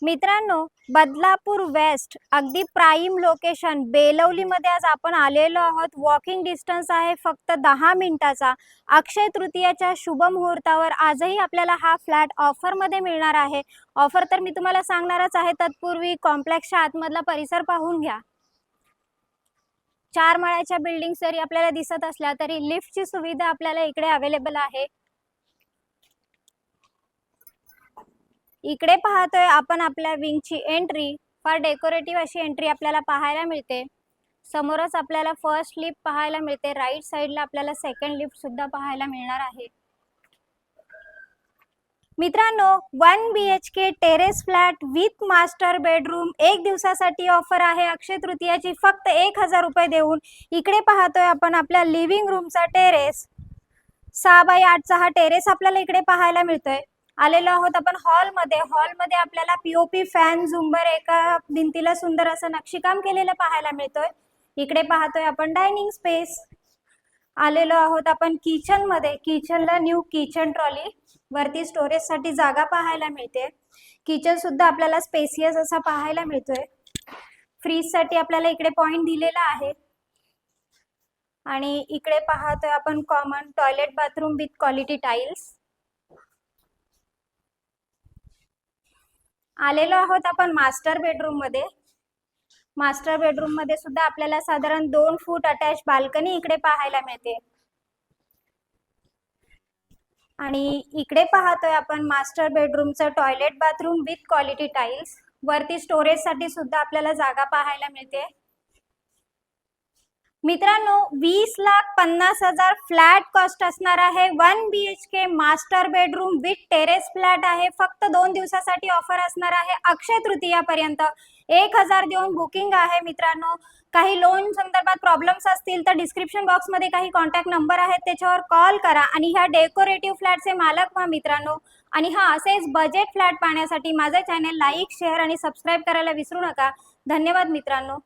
मित्रांनो, बदलापूर वेस्ट अगदी prime location बेलवलीमध्ये आज आपण आलेलो आहोत. वॉकिंग डिस्टन्स आहे फक्त 10 मिनिटाचा. अक्षय तृतीयाच्या शुभ मुहूर्तावर आजही आपल्याला हा फ्लॅट ऑफरमध्ये मिळणार आहे. ऑफर तर मी तुम्हाला सांगणारच आहे, तत्पूर्वी कॉम्प्लेक्सच्या आतमधला परिसर पाहून घ्या. 4 माळ्याच्या बिल्डिंग जरी आपल्याला दिसत असल्या तरी लिफ्टची सुविधा आपल्याला इकडे अवेलेबल आहे. इकडे पाहतोय आपण आपल्या विंगची एंट्री. फार डेकोरेटिव्ह अशी एंट्री आपल्याला पाहायला मिळते. समोरच आपल्याला फर्स्ट लिफ्ट पाहायला मिळते. राईट साइडला आपल्याला सेकंड लिफ्ट सुद्धा पाहायला मिळणार आहे. मित्रांनो, 1 BHK terrace flat with master bedroom 1 दिवसासाठी ऑफर आहे अक्षय तृतीयाची फक्त 1000 रुपये देऊन. इकडे पाहतोय आपण आपल्या लिव्हिंग रूमचा टेरेस. 6x8चा हा टेरेस आपल्याला इकडे पाहायला मिळतोय. आलेलो आहोत आपण हॉलमध्ये. हॉलमध्ये आपल्याला पीओपी फॅन झुंबर एका भिंतीला सुंदर असं नक्षीकाम केलेलं पाहायला मिळतोय. इकडे पाहतोय आपण डायनिंग स्पेस. आलेलो आहोत आपण किचन मध्ये. किचनला न्यू किचन ट्रॉली, वरती स्टोरेज साठी जागा पाहायला मिळते. किचन सुद्धा आपल्याला स्पेसियस असा पाहायला मिळतोय. फ्रीज साठी आपल्याला इकडे पॉइंट दिलेला आहे. आणि इकडे पाहतोय आपण common toilet bathroom with quality tiles. आलेलो आहोत आपण मास्टर बेडरूम मध्ये. मास्टर बेडरूम मध्ये सुद्धा आपल्याला साधारण 2 फूट अटॅच बाल्कनी इकडे पाहायला मिळते. आणि इकडे पाहतोय आपण मास्टर बेडरूमचं toilet bathroom with quality tiles. वरती स्टोरेज साठी सुद्धा आपल्याला जागा पाहायला मिळते. मित्रांनो, 20,50,000 फ्लॅट कॉस्ट असणार आहे. 1 BHK master bedroom with terrace flat आहे. फक्त 2 दिवसासाठी ऑफर असणार आहे अक्षय तृतीयापर्यंत. 1000 देऊन बुकिंग आहे. मित्रांनो, काही लोन संदर्भात प्रॉब्लेम्स असतील तर डिस्क्रिप्शन बॉक्समध्ये काही कॉन्टॅक्ट नंबर आहेत, त्याच्यावर कॉल करा आणि ह्या डेकोरेटिव्ह फ्लॅटचे मालक व्हा मित्रांनो. आणि असेच बजेट फ्लॅट पाहण्यासाठी माझे चॅनल लाईक, शेअर आणि सबस्क्राईब करायला विसरू नका. धन्यवाद मित्रांनो.